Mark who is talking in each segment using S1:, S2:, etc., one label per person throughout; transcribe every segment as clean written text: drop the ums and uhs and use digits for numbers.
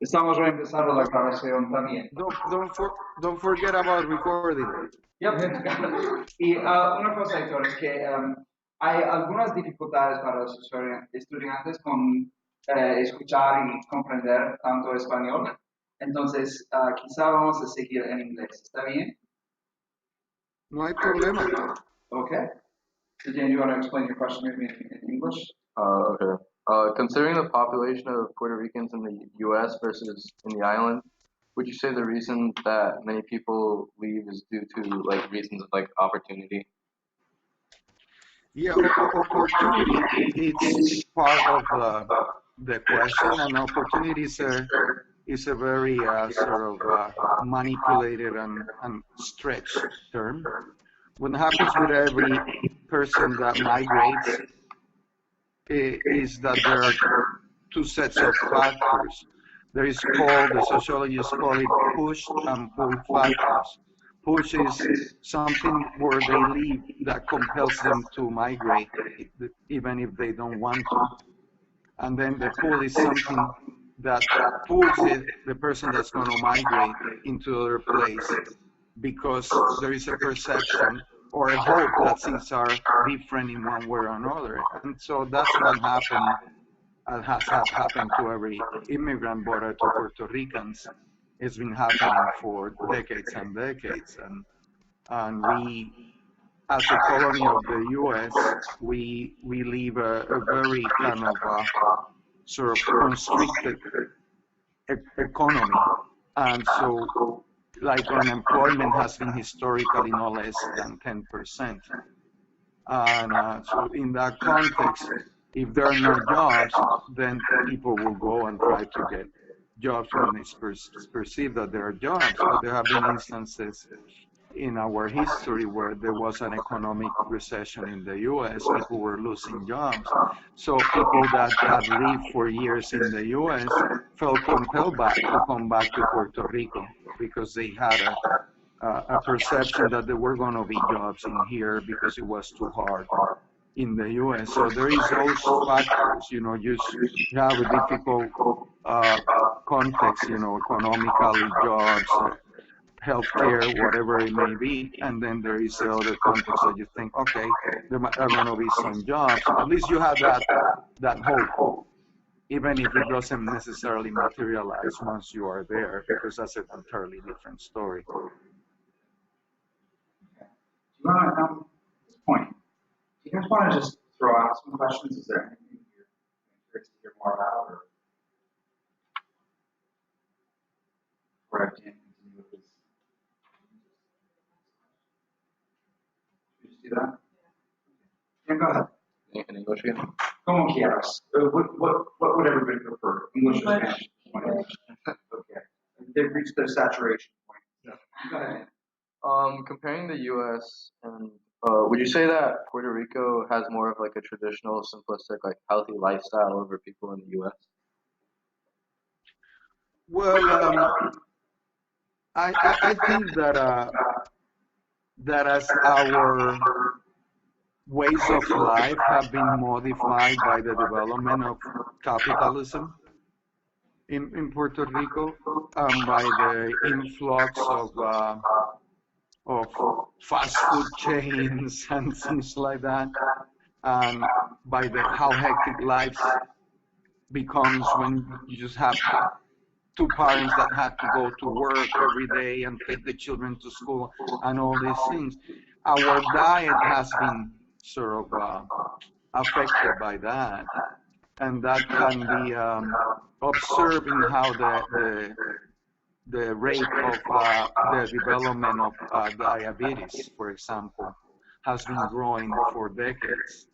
S1: Estamos reempezando la grabación también.
S2: Don't forget about recording.
S1: Yep. Y una cosa, Héctor, es que hay algunas dificultades para los estudiantes con escuchar y comprender tanto español. Entonces, quizá vamos a seguir en inglés. ¿Está bien?
S2: No hay problema.
S1: Okay. So, Dan, you want to explain your question maybe in English?
S3: Okay. Considering the population of Puerto Ricans in the U.S. versus in the island, would you say the reason that many people leave is due to like reasons of like opportunity?
S2: Yeah, opportunity it's part of the question, and opportunity is a very sort of manipulated and stretched term. What happens with every person that migrates is that there are two sets of factors. There is called, the sociologists call it push and pull factors. Push is something where they live that compels them to migrate, even if they don't want to. And then the pull is something that pulls the person that's going to migrate into other place because there is a perception or a hope that things are different in one way or another. And so that's what happened, has happened to every immigrant, but to Puerto Ricans, it's been happening for decades and decades. And we, as a colony of the U.S., we live a very kind of sort of constricted economy. And so like unemployment has been historically no less than 10%. And so in that context, if there are no jobs, then people will go and try to get jobs when it's perceived that there are jobs. But there have been instances in our history where there was an economic recession in the U.S., people were losing jobs. So people that had lived for years in the U.S. felt compelled to come back to Puerto Rico because they had a perception that there were going to be jobs in here because it was too hard in the U.S. So there is those factors, you have a difficult context, economically, jobs, healthcare, whatever it may be, and then there is the other context that you think, okay, there are going to be some jobs. At least you have that hope, even if it doesn't necessarily materialize once you are there, because that's an entirely different story.
S1: At this point, do you guys want to just throw out some questions? Is there anything you're curious to hear more about, or I can continue with this? Should we just do that? Yeah, go ahead.
S3: In English again?
S1: Como quieras. What would everybody prefer? English or Spanish? Okay. They've reached their saturation point. So, go ahead.
S3: Comparing the U.S. and would you say that Puerto Rico has more of like a traditional, simplistic, like healthy lifestyle over people in the U.S.?
S2: Well, I think that as our ways of life have been modified by the development of capitalism in Puerto Rico, by the influx of fast food chains and things like that, and by how hectic life becomes when you just have two parents that have to go to work every day and take the children to school and all these things. Our diet has been sort of affected by that, and that can be observed in how the rate of the development of diabetes, for example, has been growing for decades.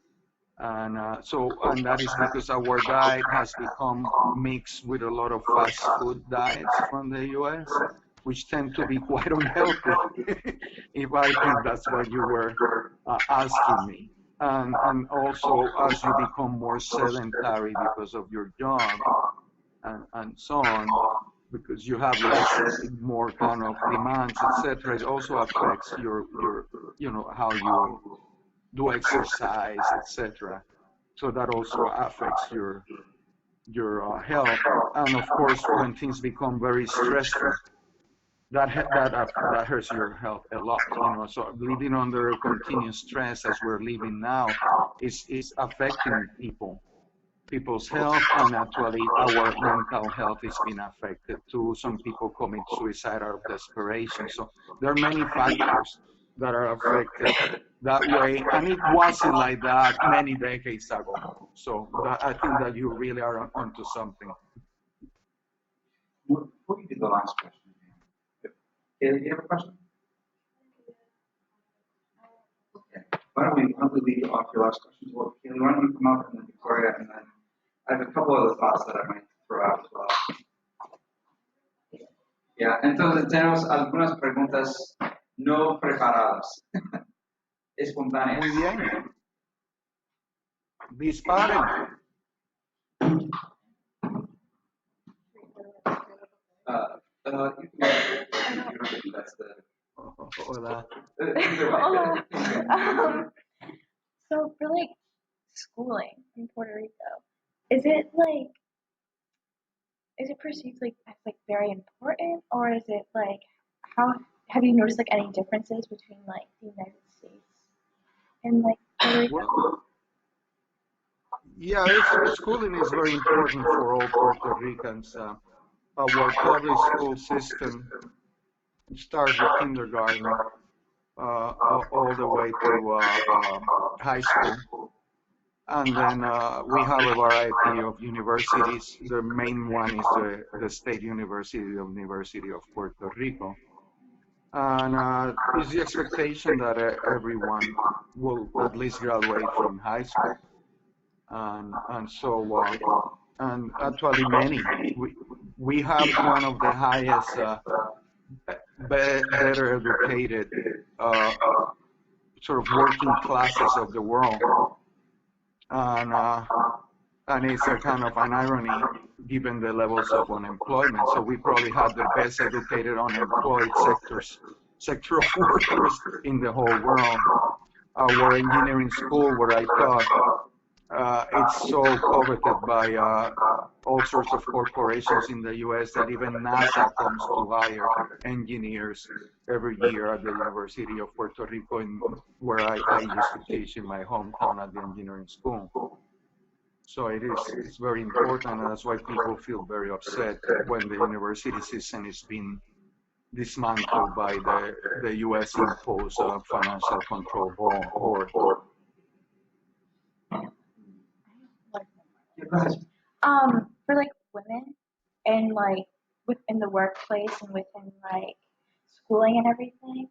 S2: And and that is because our diet has become mixed with a lot of fast food diets from the US, which tend to be quite unhealthy, if I think that's what you were asking me. And also, as you become more sedentary because of your job and so on, because you have more kind of demands, etc., it also affects your how you do exercise, etc. So that also affects your your health. And of course, when things become very stressful, that hurts your health a lot. So living under continuous stress as we're living now is affecting people's health, and actually our mental health is being affected too. Some people commit suicide out of desperation. So there are many factors that are affected that way, and it wasn't like that many decades ago. So I think that you really are onto something.
S1: Before you do the last question, do you have a question? Okay. Why don't we leave off your last question? Well, Kaylee, why don't you come up and then Victoria, and then I have a couple other thoughts that I might throw out as well. Ya, entonces tenemos algunas preguntas no preparadas, espontáneas.
S2: Muy bien. Disparen. Hola.
S4: Hola. So for like schooling in Puerto Rico, is it perceived like as like very important, or is it like how have you noticed like any differences between like the United States and like Puerto Rico?
S2: Well, yeah, schooling is very important for all Puerto Ricans. Our public school system starts with kindergarten all the way to high school. And then we have a variety of universities. The main one is the State University of Puerto Rico. And it's the expectation that everyone will at least graduate from high school. And and actually many. We have one of the highest, better educated sort of working classes of the world. And it's a kind of an irony given the levels of unemployment. So we probably have the best educated unemployed sector of workers in the whole world. Our engineering school, where I taught, it's so coveted by all sorts of corporations in the U.S. that even NASA comes to hire engineers every year at the University of Puerto Rico, where I used to teach in my hometown at the engineering school. So it's very important, and that's why people feel very upset when the university system is being dismantled by the U.S. imposed financial control board.
S4: For like women and like within the workplace and within like schooling and everything,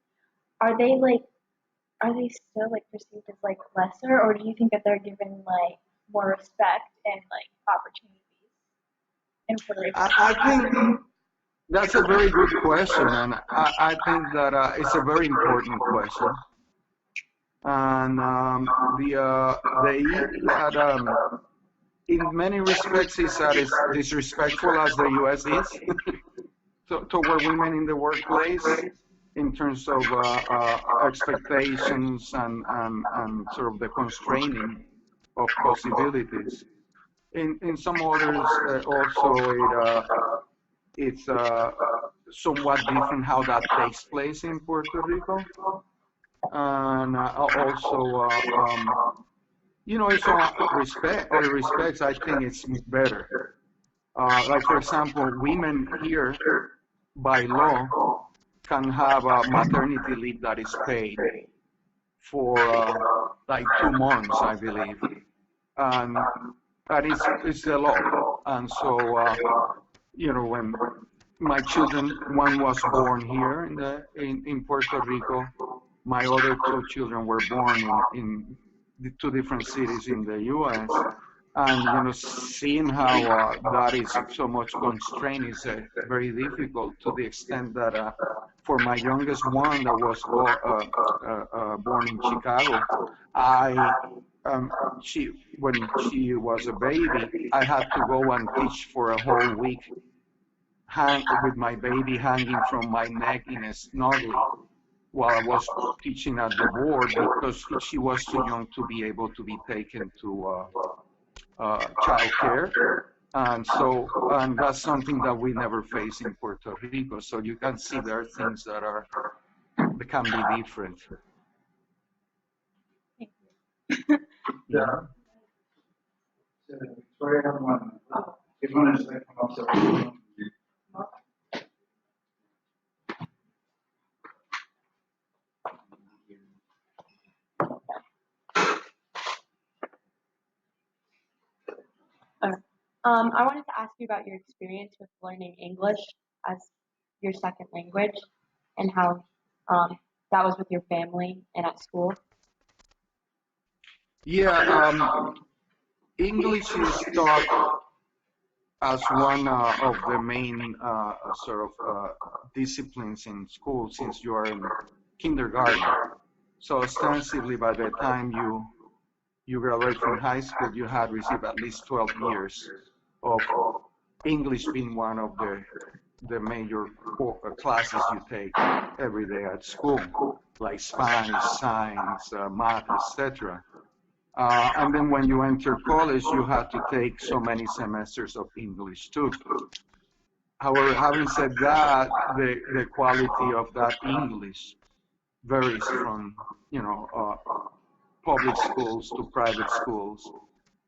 S4: are they still like perceived as like lesser, or do you think that they're given like more respect and like opportunities in Puerto Rico?
S2: I think that's a very good question, and I think that it's a very important question. And in many respects, is as disrespectful as the U.S. is toward women in the workplace in terms of expectations and sort of the constraining of possibilities. In some others, also it's somewhat different how that takes place in Puerto Rico, and also in some respects, I think it's better. Like for example, women here by law can have a maternity leave that is paid for like 2 months, I believe, and it's the law. And so when my children, one was born here in Puerto Rico, my other 2 children were born in the 2 different cities in the U.S. And seeing how that is so much constrained is very difficult, to the extent that for my youngest one that was born in Chicago, when she was a baby, I had to go and teach for a whole week, with my baby hanging from my neck in a snuggly, while I was teaching at the board, because she was too young to be able to be taken to child care. And that's something that we never face in Puerto Rico. So you can see there are things that can be different.
S1: Yeah.
S2: Yeah.
S1: Victoria has one. If you want to just like come up so.
S4: Okay. I wanted to ask you about your experience with learning English as your second language and how that was with your family and at school.
S2: Yeah, English is taught as one of the main sort of disciplines in school since you are in kindergarten. So ostensibly, by the time you graduate from high school, you had received at least 12 years of English being one of the major classes you take every day at school, like Spanish, science, math, etc. And then when you enter college, you had to take so many semesters of English too. However, having said that, the quality of that English varies from, public schools to private schools,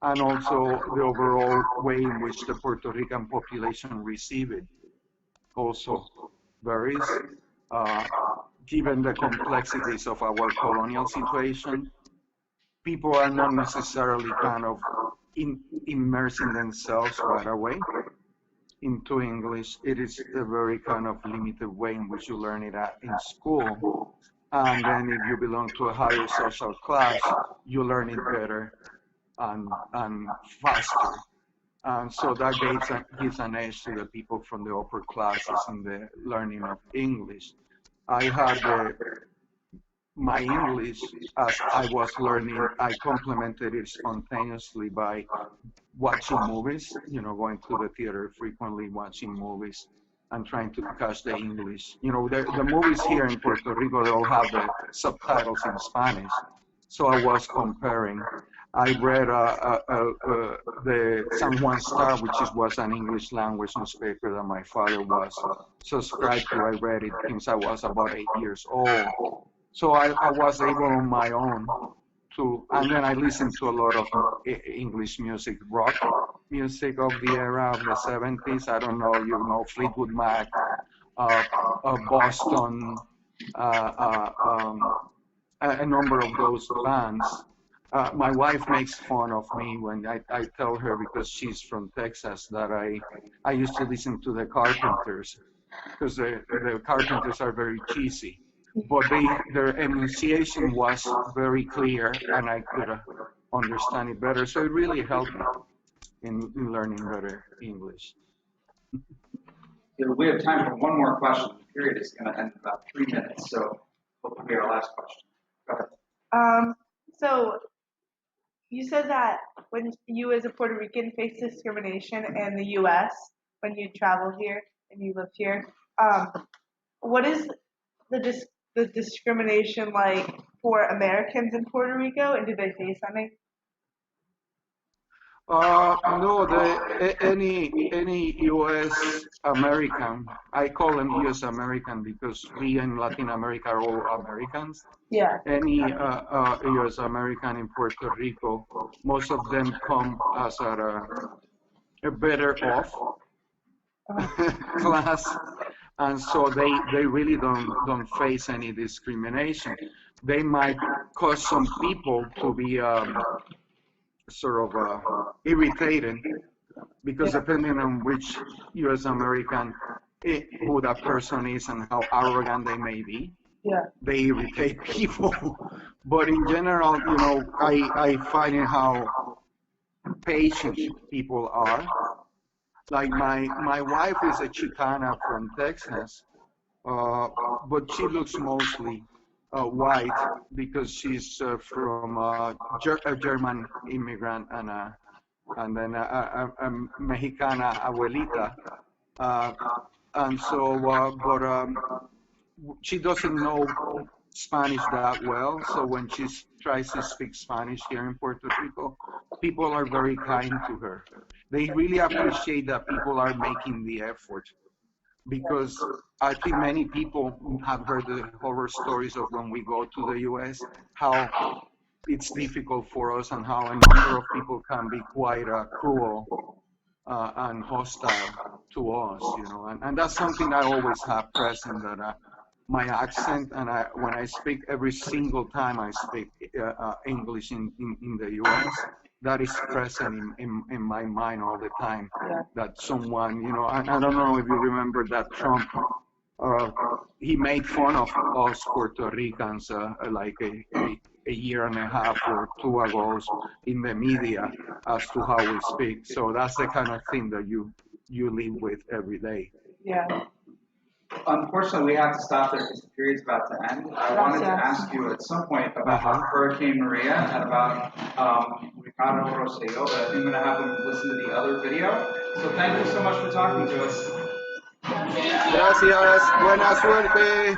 S2: and also the overall way in which the Puerto Rican population receive it also varies. Uh, Given the complexities of our colonial situation, people are not necessarily kind of immersing themselves right away into English. It is a very kind of limited way in which you learn it in school. And then if you belong to a higher social class, you learn it better and faster. And so that gives an edge to the people from the upper classes in the learning of English. I had my English as I was learning, I complemented it spontaneously by watching movies, going to the theater frequently, watching movies and trying to catch the English. The movies here in Puerto Rico, they all have the subtitles in Spanish. So I was comparing. I read the San Juan Star, which was an English language newspaper that my father was subscribed to. I read it since I was about 8 years old. So I was able on my own and then I listened to a lot of English music, rock music of the era of the 70s. I don't know, Fleetwood Mac, Boston, uh, uh, um, a number of those bands. My wife makes fun of me when I tell her, because she's from Texas, that I used to listen to the Carpenters, because the Carpenters are very cheesy. But their enunciation was very clear, and I could understand it better. So it really helped me in learning better English.
S1: We have time for one more question. The period is going to end in about 3 minutes, so hopefully we our last question. Go ahead.
S5: So you said that when you as a Puerto Rican face discrimination in the U.S. when you travel here and you live here, what is the discrimination like for Americans in Puerto Rico, and do they face any?
S2: No, any U.S. American, I call them U.S. American because we in Latin America are all Americans.
S5: Yeah.
S2: Any U.S. American in Puerto Rico, most of them come as a better off class, and so they really don't face any discrimination. They might cause some people to be sort of irritated, because depending on which U.S. American who that person is and how arrogant they may be,
S5: Yeah.
S2: they irritate people. But in general, I find it how patient people are. Like my wife is a Chicana from Texas, but she looks mostly white because she's from a German immigrant and then a Mexicana abuelita. Uh, and so, but she doesn't know Spanish that well. So when she's tries to speak Spanish here in Puerto Rico, people are very kind to her. They really appreciate that people are making the effort, because I think many people have heard the horror stories of when we go to the US, how it's difficult for us and how a number of people can be quite cruel and hostile to us, and that's something I always have present, that my accent, and when I speak, every single time I speak English in the US, that is present in my mind all the time.
S5: Yeah.
S2: That someone, I don't know if you remember that Trump, uh, he made fun of us Puerto Ricans like a year and a half or two ago in the media as to how we speak. So that's the kind of thing that you live with every day.
S5: Yeah.
S1: Unfortunately, we have to stop there because the period's about to end. I wanted to
S5: Gracias.
S1: ask you at some point about
S2: Uh-huh.
S1: Hurricane Maria and about Ricardo Rosselló, but I think I'm going to have them listen to the other video. So thank you so much for talking to us.
S2: Gracias, buena suerte.